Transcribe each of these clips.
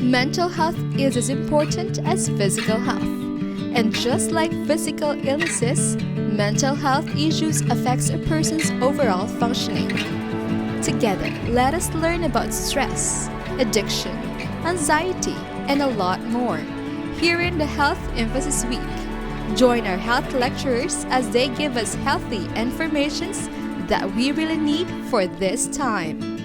Mental health is as important as physical health. And just like physical illnesses, mental health issues affects a person's overall functioning. Together, let us learn about stress, addiction, anxiety, and a lot more here in the Health Emphasis Week. Join our health lecturers as they give us healthy informations that we really need for this time.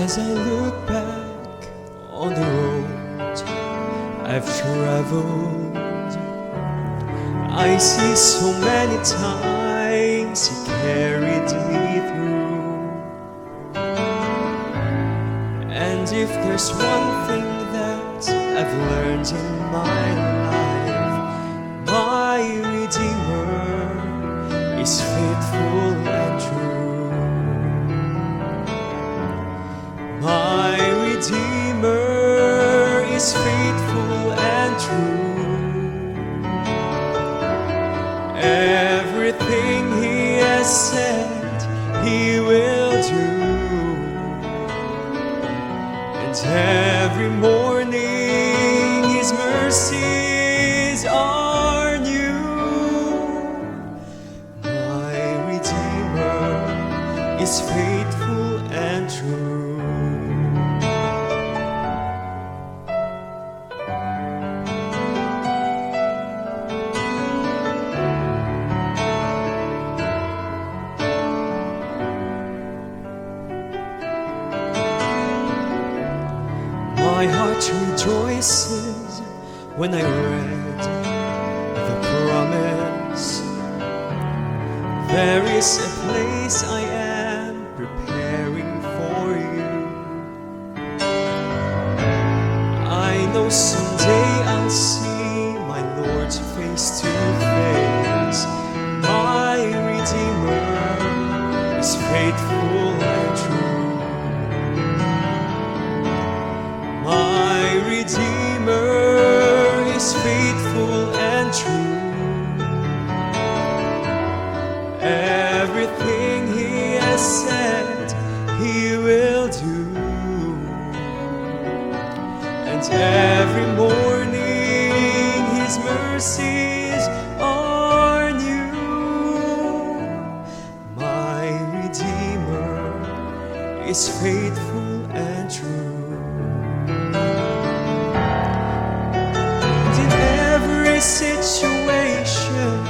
As I look back on the road I've traveled, I see so many times He carried me through. And if there's one thing that I've learned in my life, my Redeemer is faithful and true. My Redeemer is faithful and true. Everything He has said He will do. And every morning His mercies are new. My Redeemer is faithful and true. My heart rejoices when I read the promise. There is a place I am preparing for you. I know someday I'll see my Lord face to face. My Redeemer is faithful and true. My Redeemer is faithful and true. Everything He has said He will do. And every morning His mercies are new. My Redeemer is faithful and true. Situation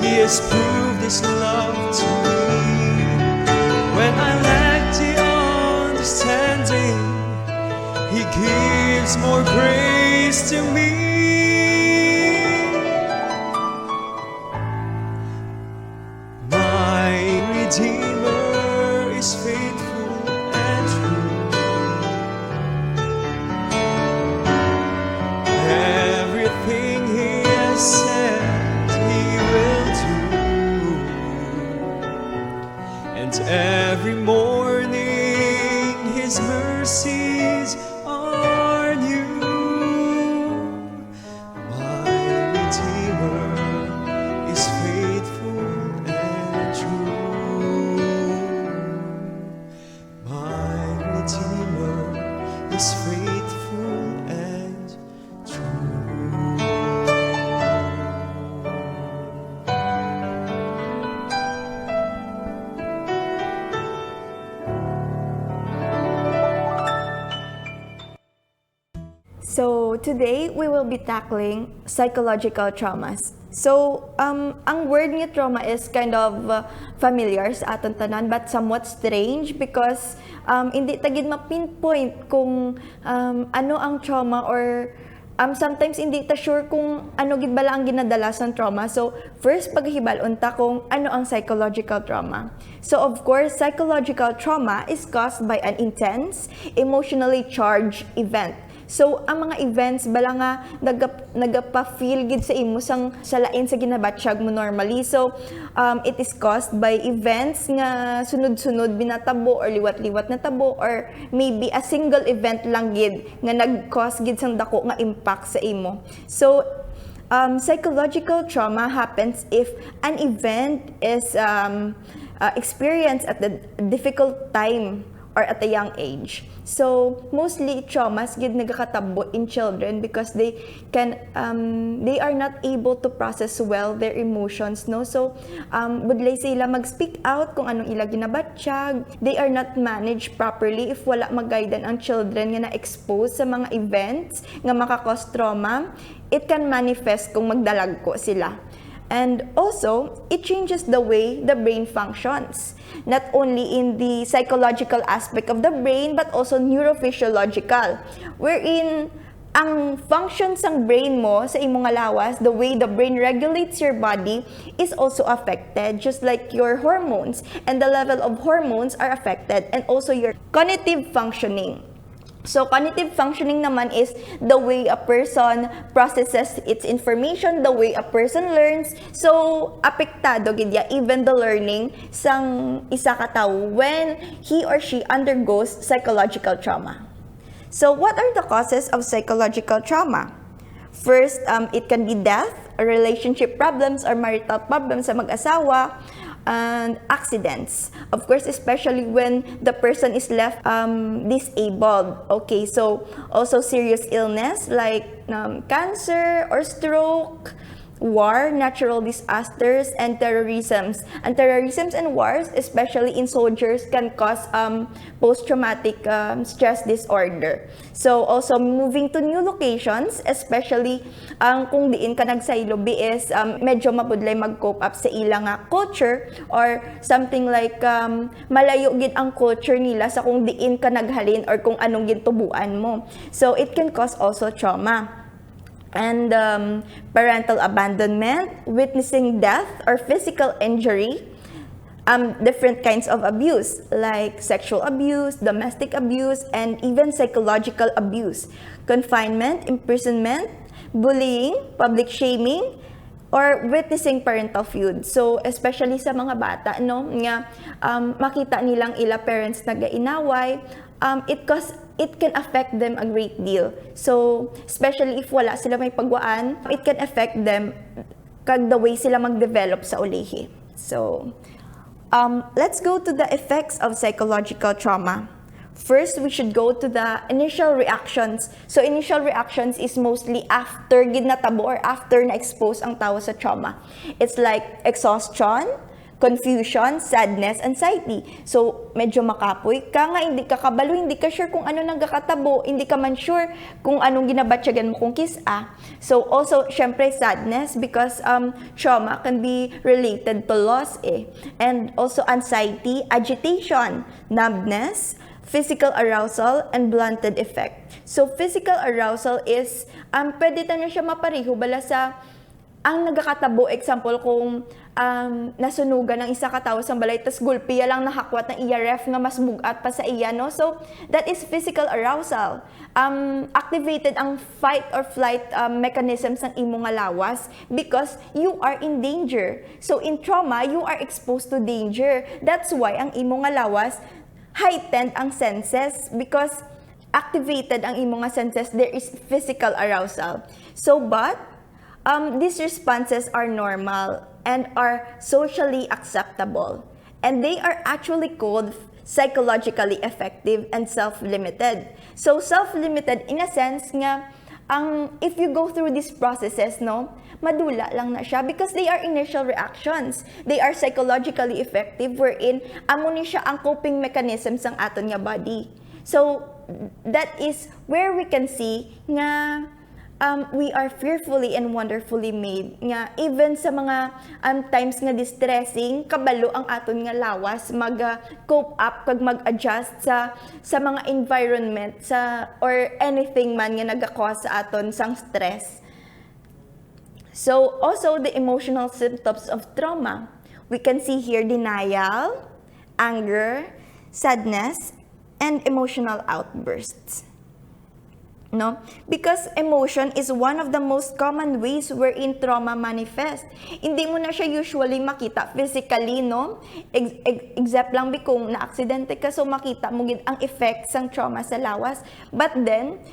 He has proved His love to me. When I lack the understanding, He gives more grace to me. My Redeemer is faithful and true. Everything He said He will do. And every morning His mercies are new. My Redeemer is faithful and true. My Redeemer is faithful and true. So today we will be tackling psychological traumas. So ang word niya trauma is kind of familiar sa aton tanan but somewhat strange because hindi tagid ma-pinpoint kung ano ang trauma or sometimes hindi ta sure kung ano gid bala ang ginadala sa trauma. So first paghibal-on ta kung ano ang psychological trauma. So of course, psychological trauma is caused by an intense, emotionally charged event. So ang mga events bala nga nagapa-feel gid sa imo sa lain sa ginabatsyag mo normally. So it is caused by events nga sunod-sunod binatabo or liwat-liwat na tabo, or maybe a single event lang gid nga nag-cause gid sang dako nga impact sa imo. So psychological trauma happens if an event is experienced at a difficult time or at a young age. So mostly traumas gid nagakatabo in children because they are not able to process well their emotions, no. So budlay sila mag-speak out kung anong ila ginabatsyag. They are not managed properly if wala mag-guidan ang children nga na-expose sa mga events nga maka-cause trauma. It can manifest kung magdalagko sila. And also, it changes the way the brain functions, not only in the psychological aspect of the brain, but also neurophysiological, wherein ang functions ng brain mo sa imong lawas, the way the brain regulates your body, is also affected, just like your hormones, and the level of hormones are affected, and also your cognitive functioning. So cognitive functioning naman is the way a person processes its information, the way a person learns. So apektado gid ya even the learning sang isa ka tawo when he or she undergoes psychological trauma. So what are the causes of psychological trauma? First, it can be death, relationship problems or marital problems sa mag-asawa, and accidents. Of course, especially when the person is left disabled. Okay, so also serious illness like cancer or stroke, war, natural disasters, and terrorisms. And terrorisms and wars, especially in soldiers, can cause post-traumatic stress disorder. So also moving to new locations, especially kung diin ka nagsaylobi is medyo mabudlay mag-cope up sa ilang culture, or something like malayo gid ang culture nila sa kung diin ka naghalin or kung anong gintubuan mo. So it can cause also trauma. And parental abandonment, witnessing death or physical injury, different kinds of abuse like sexual abuse, domestic abuse, and even psychological abuse, confinement, imprisonment, bullying, public shaming, or witnessing parental feud. So especially sa mga bata, no, nga makita nilang ila parents nagainaway, it can affect them a great deal. So, especially if wala sila may pagwaan, it can affect them kag the way sila mag-develop sa ulihi. So, let's go to the effects of psychological trauma. First, we should go to the initial reactions. So, initial reactions is mostly after ginatabo or after na-expose ang tao sa trauma. It's like exhaustion, confusion, sadness, anxiety. So, medyo makapoy ka nga, hindi ka kabalo, hindi ka sure kung ano nagkakatabo, hindi ka man sure kung anong ginabatsyagan mo kung kisa. So, also, syempre, sadness because trauma can be related to loss And also, anxiety, agitation, numbness, physical arousal, and blunted effect. So, physical arousal is, pwede na siya mapariho bala sa ang nagkakatabo, example, kung nasunugan ng isa katawo sa balay, tas gulpiya lang nahakwat ng iya ref nga mas bugat pa sa iya, no? So, that is physical arousal. Activated ang fight or flight mechanisms ng imong lawas because you are in danger. So, in trauma, you are exposed to danger. That's why ang imong lawas heightened ang senses because activated ang imong senses, there is physical arousal. So, but these responses are normal and are socially acceptable. And they are actually called psychologically effective and self-limited. So, self-limited in a sense nga, if you go through these processes, no, madula lang na siya because they are initial reactions. They are psychologically effective wherein amo ni siya ang coping mechanisms ng aton nga body. So, that is where we can see nga we are fearfully and wonderfully made nga even sa mga times nga distressing, kabalo ang aton nga lawas mag-cope up kag mag-adjust sa mga environment or anything man nga naga-cause sa aton sang stress. So also the emotional symptoms of trauma, we can see here denial, anger, sadness, and emotional outbursts. No? Because emotion is one of the most common ways wherein trauma manifest. Hindi mo na siya usually makita physically, no? Except lang kung na-aksidente ka, so makita mo gid ang effects ng trauma sa lawas. But then,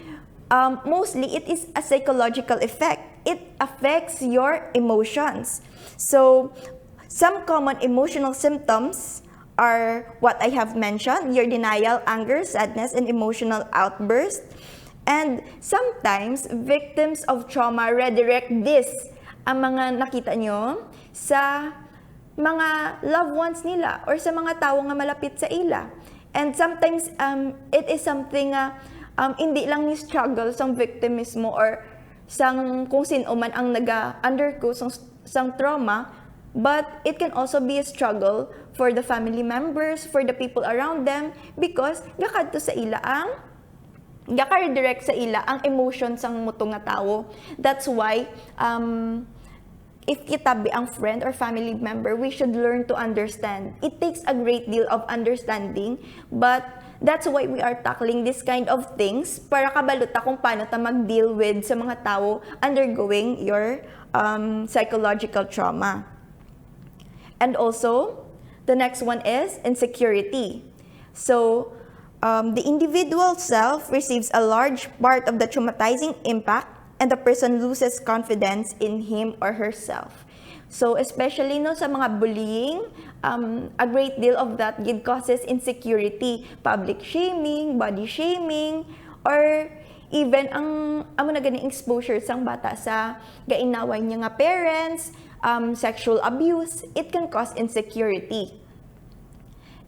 mostly it is a psychological effect. It affects your emotions. So, some common emotional symptoms are what I have mentioned: your denial, anger, sadness, and emotional outburst. And sometimes, victims of trauma redirect this, ang mga nakita nyo, sa mga loved ones nila or sa mga tao nga malapit sa ila. And sometimes, it is something hindi lang ni struggle sang victim mismo or sang kung sino man ang naga-undergo sang trauma, but it can also be a struggle for the family members, for the people around them, because gakadto sa ila redirect sa ila ang emotions sang muto nga tao. That's why if kitabi ang friend or family member, we should learn to understand. It takes a great deal of understanding, but that's why we are tackling this kind of things para kabaluta kung paano ta mag-deal with sa mga tao undergoing your psychological trauma. And also, the next one is insecurity. So, the individual self receives a large part of the traumatizing impact, and the person loses confidence in him or herself. So, especially no sa mga bullying, a great deal of that causes insecurity, public shaming, body shaming, or even ang amo na ganing exposure sang bata sa gainaway niya nga parents, sexual abuse, it can cause insecurity.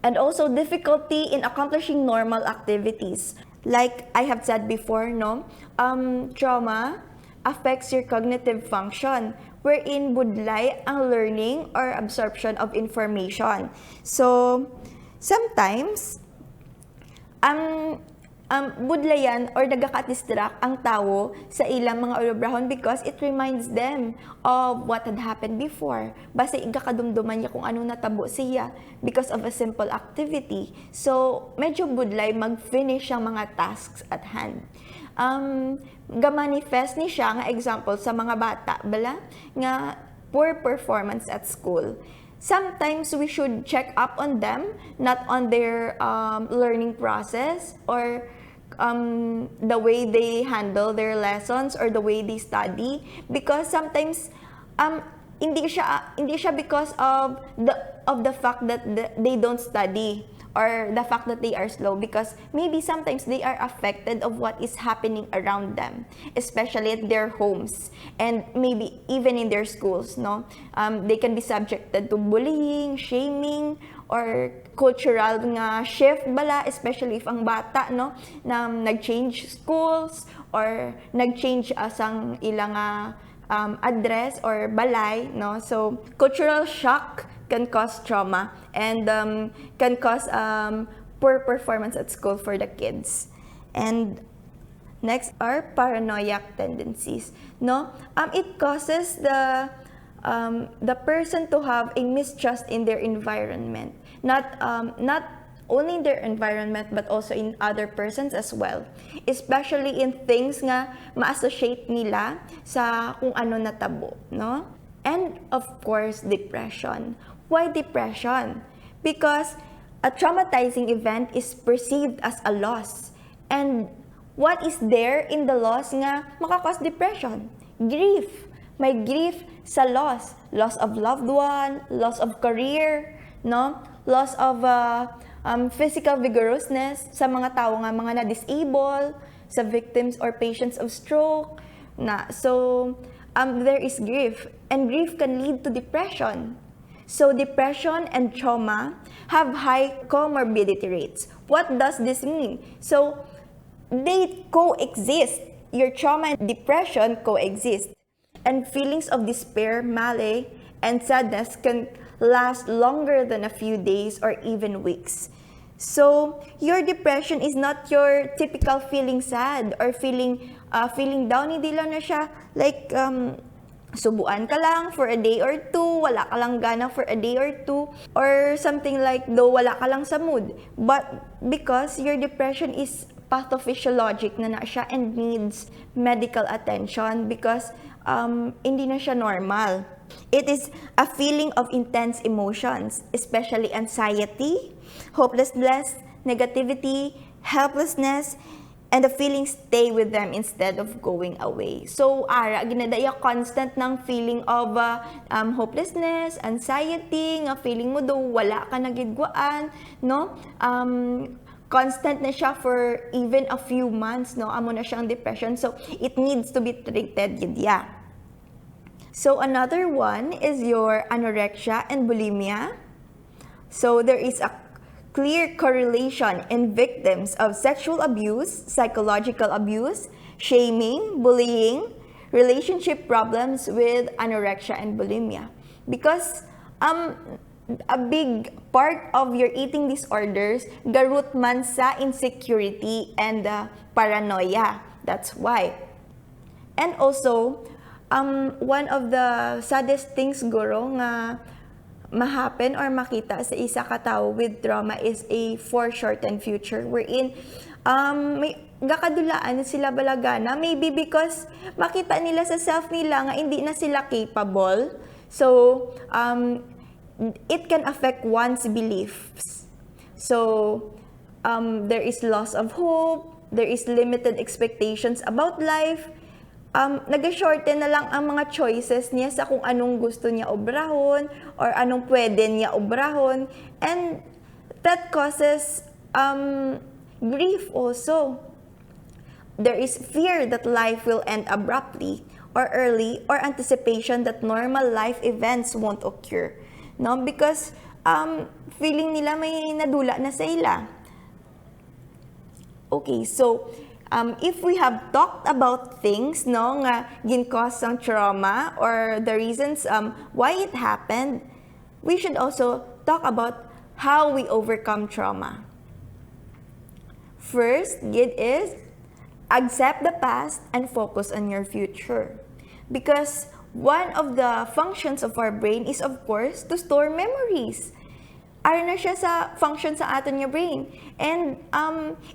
And also difficulty in accomplishing normal activities. Like I have said before, no, trauma affects your cognitive function, wherein budlay ang learning or absorption of information. So, sometimes, budlayan or nagaka-distract ang tao sa ilang mga ulubrahon because it reminds them of what had happened before. Basta igakadumduman niya kung ano natabo siya because of a simple activity. So, medyo budlay mag-finish ang mga tasks at hand. Ga-manifest ni siya nga example sa mga bata, bala, nga poor performance at school. Sometimes we should check up on them, not on their learning process or the way they handle their lessons or the way they study, because sometimes hindi siya because of the fact that they don't study or the fact that they are slow, because maybe sometimes they are affected of what is happening around them, especially at their homes and maybe even in their schools, no? They can be subjected to bullying, shaming, or cultural nga shift bala, especially if ang bata, no, na nag-change schools or nag-change asang ilang address or balay, no? So cultural shock can cause trauma and can cause poor performance at school for the kids. And next are paranoiac tendencies, no? It causes the person to have a mistrust in their environment, not only in their environment but also in other persons as well, especially in things nga ma-associate nila sa kung ano natabo, no? And of course, depression. Why depression? Because a traumatizing event is perceived as a loss, and what is there in the loss nga makakause depression? Grief. May grief sa loss of loved one, loss of career, no? Loss of physical vigorousness sa mga tao nga mga na-disable, sa victims or patients of stroke, na. So, there is grief, and grief can lead to depression. So, depression and trauma have high comorbidity rates. What does this mean? So, they coexist. Your trauma and depression coexist. And feelings of despair, malaise, and sadness can last longer than a few days or even weeks. So, your depression is not your typical feeling sad or feeling down. Hindi lang na siya like subuan ka lang for a day or two, wala ka lang gana for a day or two, or something like though wala ka lang sa mood. But because your depression is pathophysiologic na siya and needs medical attention because hindi na siya normal. It is a feeling of intense emotions, especially anxiety, hopelessness, negativity, helplessness, and the feelings stay with them instead of going away. So, ginadaya constant ng feeling of hopelessness, anxiety, nga feeling mo daw wala ka nagigwaan, no? Constant na siya for even a few months, no? Amo na siyang depression. So, it needs to be treated, yeah. So, another one is your anorexia and bulimia. So, there is a clear correlation in victims of sexual abuse, psychological abuse, shaming, bullying, relationship problems with anorexia and bulimia. Because a big part of your eating disorders garut man sa insecurity and paranoia. That's why. And also, one of the saddest things guro nga ma-happen or makita sa isa ka tao with trauma is a foreshortened future wherein may gakadulaan sila balagana, maybe because makita nila sa self nila nga hindi na sila capable. So it can affect one's beliefs. So there is loss of hope, there is limited expectations about life. Nag-shorten na lang ang mga choices niya sa kung anong gusto niya obrahon or anong pwede niya obrahon, and that causes grief also. There is fear that life will end abruptly or early, or anticipation that normal life events won't occur, no? Because feeling nila may nadula na sa ila. Okay, so if we have talked about things, no, nga gin-cause ang trauma or the reasons why it happened, we should also talk about how we overcome trauma. First, gid is accept the past and focus on your future. Because one of the functions of our brain is, of course, to store memories. Ara na siya sa function sa aton nga brain. And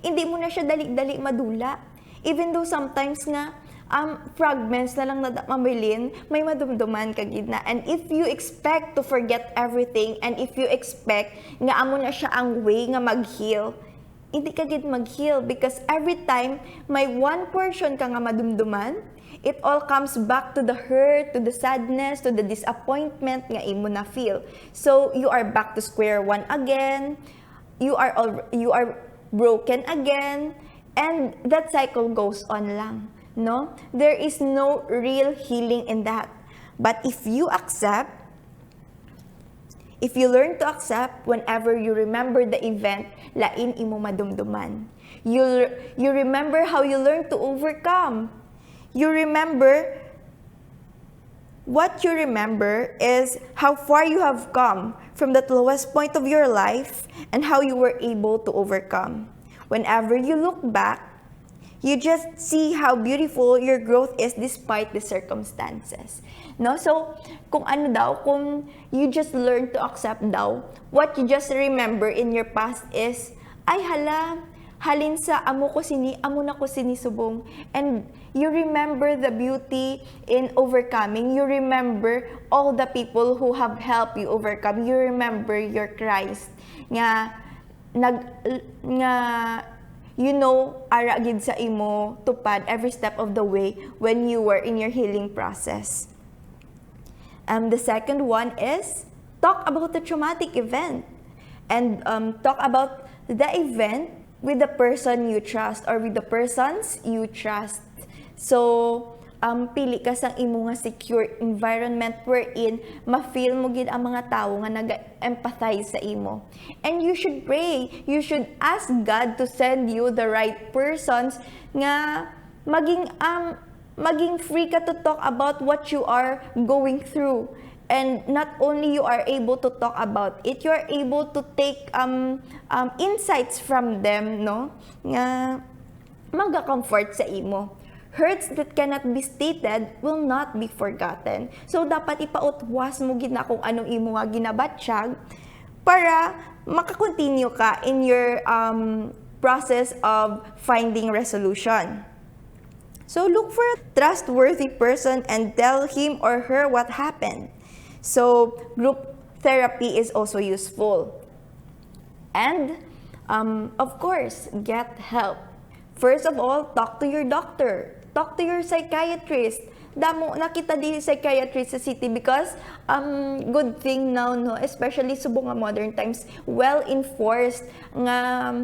hindi mo na siya dali-dali madula. Even though sometimes nga fragments na lang mabilin, may madumduman ka gid na. And if you expect to forget everything, and if you expect nga amo na siya ang way nga mag-heal, hindi ka gid mag-heal, because every time may one portion ka nga madumduman, it all comes back to the hurt, to the sadness, to the disappointment nga imo na feel. So you are back to square one again. You are broken again, and that cycle goes on lang, no? There is no real healing in that. But if you learn to accept whenever you remember the event, lain imo madumduman. You remember how you learned to overcome. You remember, what you remember is how far you have come from that lowest point of your life and how you were able to overcome. Whenever you look back, you just see how beautiful your growth is despite the circumstances. No? So, kung you just learn to accept daw, what you just remember in your past is, ay halin sa amo na ko sinisubong. And you remember the beauty in overcoming. You remember all the people who have helped you overcome. You remember your Christ. Ara gid sa imo tupad every step of the way when you were in your healing process. The second one is talk about the traumatic event. And talk about the event with the person you trust or with the persons you trust. So, pili ka sa imo nga secure environment wherein ma-feel mo gid ang mga tawo nga nag-empathize sa imo. And you should pray. You should ask God to send you the right persons nga maging free ka to talk about what you are going through. And not only you are able to talk about it, you are able to take insights from them, no? Nga maga-comfort sa imo. Hurts that cannot be stated will not be forgotten. So dapat ipautwas mo gid na kung anong imo nga ginabatsyag para makakontinue ka in your process of finding resolution. So look for a trustworthy person and tell him or her what happened. So group therapy is also useful. And of course, get help. First of all, talk to your doctor. Talk to your psychiatrist. Damo nakita di psychiatrist sa city because good thing now, no, especially subong nga modern times, well enforced nga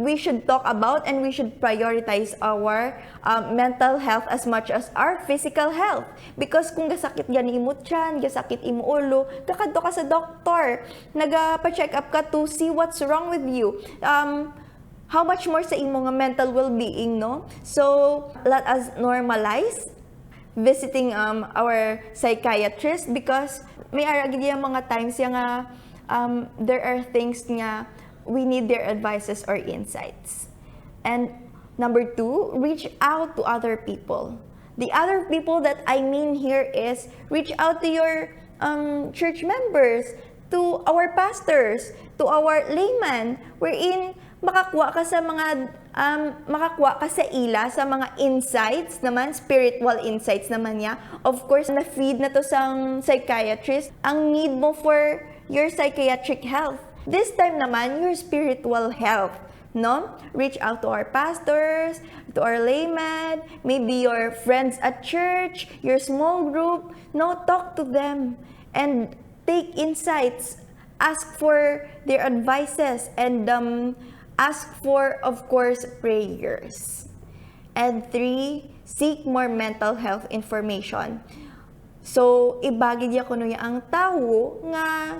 we should talk about and we should prioritize our mental health as much as our physical health. Because kung gasakit gani imo tiyan, gasakit imo ulo, kakadto ka sa doktor, nagapa-check up ka to see what's wrong with you. How much more sa imo nga mental well-being, no? So let us normalize visiting our psychiatrist because may aragid yung mga times yung nga there are things nga we need their advices or insights. And number 2, reach out to other people. The other people that I mean here is reach out to your church members, to our pastors, to our layman, wherein makakuha ka sa mga makakuha ka sa ila sa mga insights naman, spiritual insights naman niya. Of course, na-feed na to sang psychiatrist ang need mo for your psychiatric health. This time naman, your spiritual health, no? Reach out to our pastors, to our laymen, maybe your friends at church, your small group, no? Talk to them and take insights, ask for their advices, and ask for, of course, prayers. And 3, seek more mental health information. So, ibagid ya kuno ya ang tao nga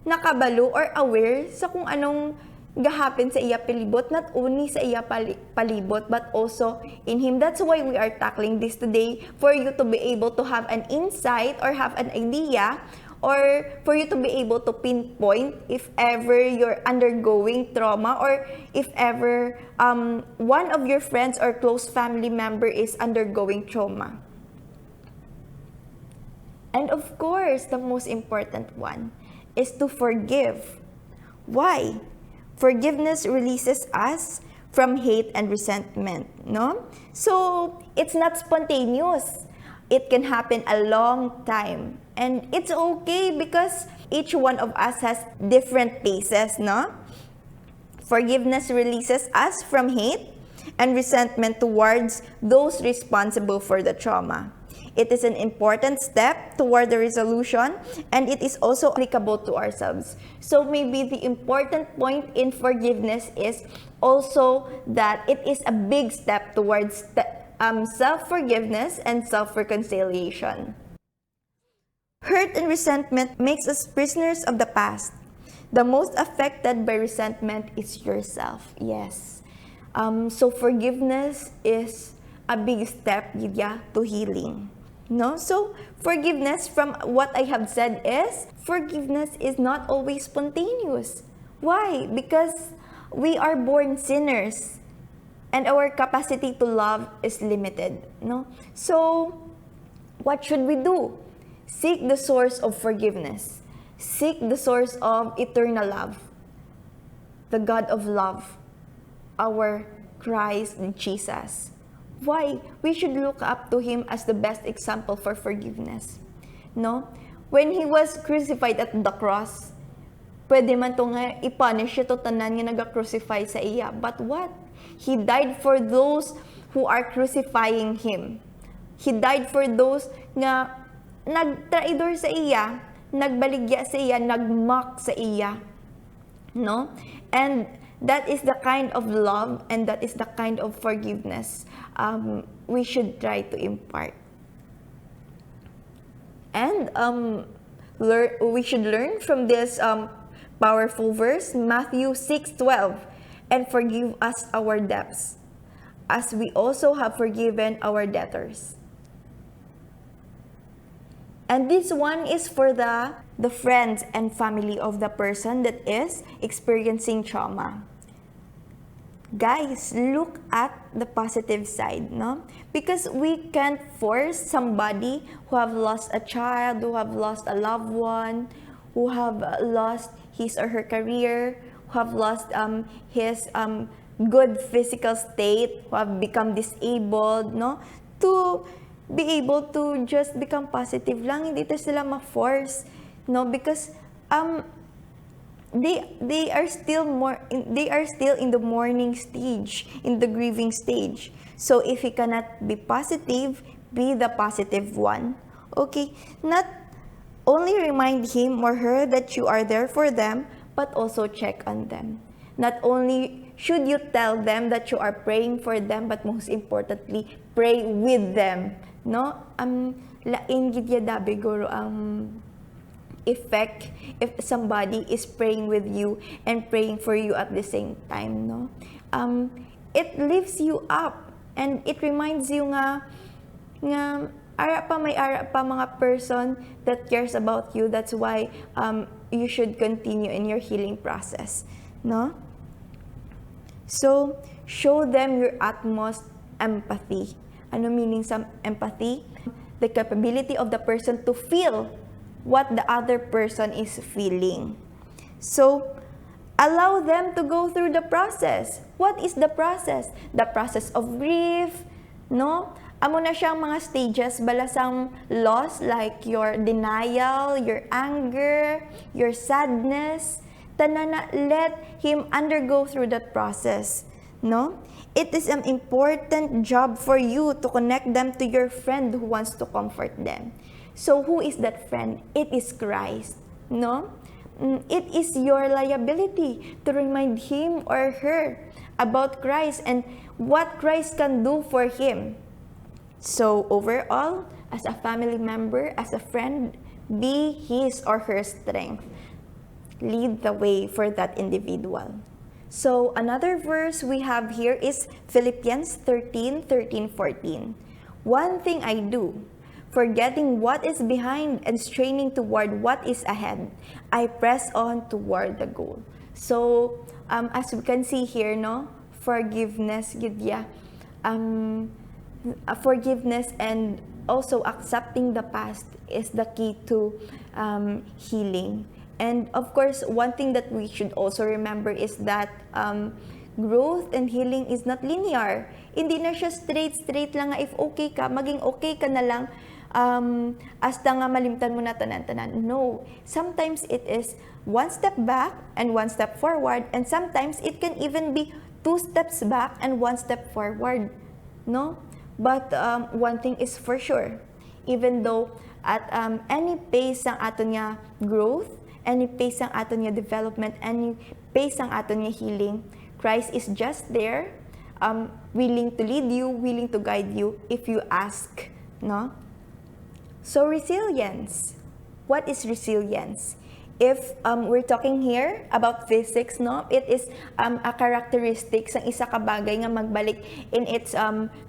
nakabalo or aware sa kung anong gahapon sa iya palibot, not only sa iya palibot, but also in him. That's why we are tackling this today, for you to be able to have an insight or have an idea, or for you to be able to pinpoint if ever you're undergoing trauma, or if ever one of your friends or close family member is undergoing trauma. And of course, the most important one is to forgive. Why? Forgiveness releases us from hate and resentment, no? So, it's not spontaneous. It can happen a long time. And it's okay because each one of us has different paces, no? Forgiveness releases us from hate and resentment towards those responsible for the trauma. It is an important step toward the resolution, and it is also applicable to ourselves. So maybe the important point in forgiveness is also that it is a big step towards self-forgiveness and self-reconciliation. Hurt and resentment makes us prisoners of the past. The most affected by resentment is yourself. Yes. So forgiveness is a big step to healing. No? So forgiveness, from what I have said, is forgiveness is not always spontaneous. Why? Because we are born sinners and our capacity to love is limited. No? So what should we do? Seek the source of forgiveness. Seek the source of eternal love. The God of love, our Christ Jesus. Why? We should look up to Him as the best example for forgiveness. No? When He was crucified at the cross, pwede man to nga i-punish ito tanan nga naga-crucify sa iya. But what? He died for those who are crucifying Him. He died for those nga nagtraidor sa iya, nagbaligya sa iya, nagmock sa iya. No? And that is the kind of love and that is the kind of forgiveness we should try to impart. And we should learn from this powerful verse, Matthew 6:12, and forgive us our debts, as we also have forgiven our debtors. And this one is for the friends and family of the person that is experiencing trauma. Guys, look at the positive side, no? Because we can't force somebody who have lost a child, who have lost a loved one, who have lost his or her career, who who have lost his good physical state, who have become disabled, no? To be able to just become positive lang, hindi to sila ma-force, no? Because they are still in the mourning stage, in the grieving stage. So if you cannot be positive, be the positive one. Okay? Not only remind him or her that you are there for them, but also check on them. Not only should you tell them that you are praying for them, but most importantly, pray with them. No? Lain gid ya dabi guro ang effect if somebody is praying with you and praying for you at the same time, no? It lifts you up and it reminds you nga may ara pa mga person that cares about you. That's why you should continue in your healing process, no? So, show them your utmost empathy. Ano meaning sa empathy? The capability of the person to feel what the other person is feeling. So, allow them to go through the process. What is the process? The process of grief, no? Amo na siyang mga stages balasang loss like your denial, your anger, your sadness. Tanana, let him undergo through that process, no? It is an important job for you to connect them to your friend who wants to comfort them. So who is that friend? It is Christ, no? It is your liability to remind him or her about Christ and what Christ can do for him. So overall, as a family member, as a friend, be his or her strength. Lead the way for that individual. So another verse we have here is Philippians 13:14. One thing I do, forgetting what is behind and straining toward what is ahead, I press on toward the goal. So, as we can see here, no, forgiveness, forgiveness and also accepting the past is the key to healing. And of course, one thing that we should also remember is that growth and healing is not linear. Hindi na siya straight lang nga if okay ka, maging okay ka na lang hasta nga malimtan mo na tanan-tanan. No. Sometimes it is one step back and one step forward, and sometimes it can even be 2 steps back and 1 step forward. No? But one thing is for sure, even though at any pace ang aton nga growth, any pace ang aton nga development, any pace ang aton nga healing, Christ is just there, willing to lead you, willing to guide you if you ask, no? So resilience. What is resilience? If we're talking here about physics, no, it is a characteristic ng isa ka bagay nga magbalik in its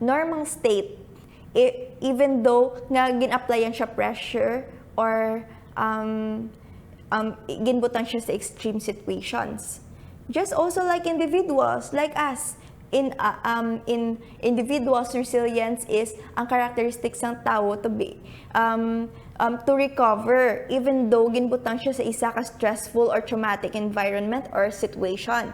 normal state, even though nga gin-applyan siya pressure or ginbutan siya sa extreme situations. Just also like individuals, like us, in individuals, resilience is ang characteristics ng tao to be to recover even though ginbutang siya sa isa ka stressful or traumatic environment or situation.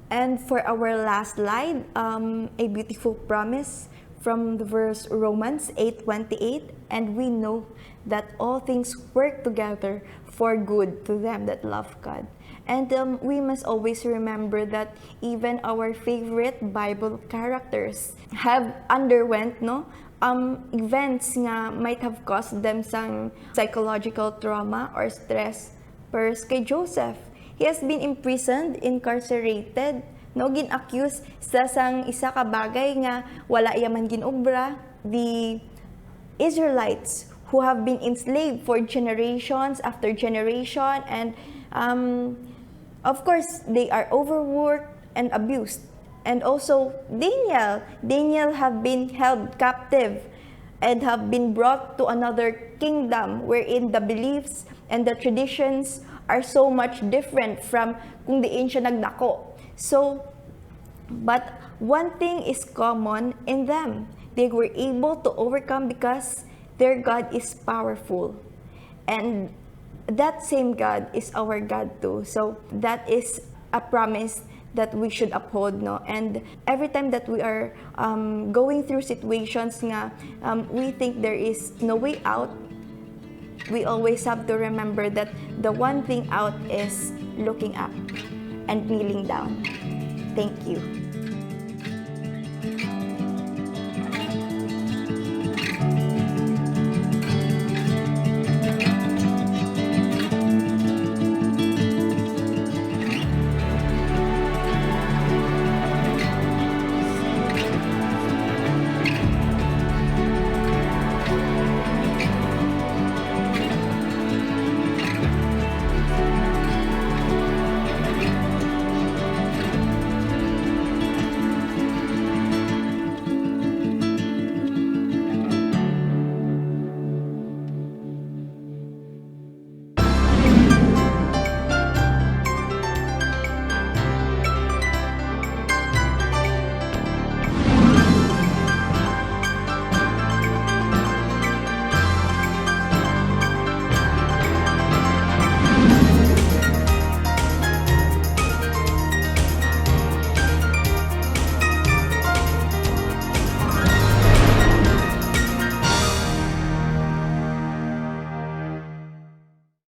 And for our last slide, a beautiful promise from the verse Romans 8:28, and we know that all things work together for good to them that love God. And we must always remember that even our favorite Bible characters have underwent events nga might have caused them some psychological trauma or stress. First, kay Joseph, he has been imprisoned, incarcerated, gin-accused sa sang isa ka bagay nga wala iya man ginobra. The Israelites who have been enslaved for generations after generation, and of course, they are overworked and abused. And also, Daniel have been held captive and have been brought to another kingdom wherein the beliefs and the traditions are so much different from kung diin siya nagdako. So, but one thing is common in them. They were able to overcome because their God is powerful. And that same God is our God too. So that is a promise that we should uphold, no? And every time that we are going through situations nga we think there is no way out, we always have to remember that the one thing out is looking up and kneeling down. Thank you.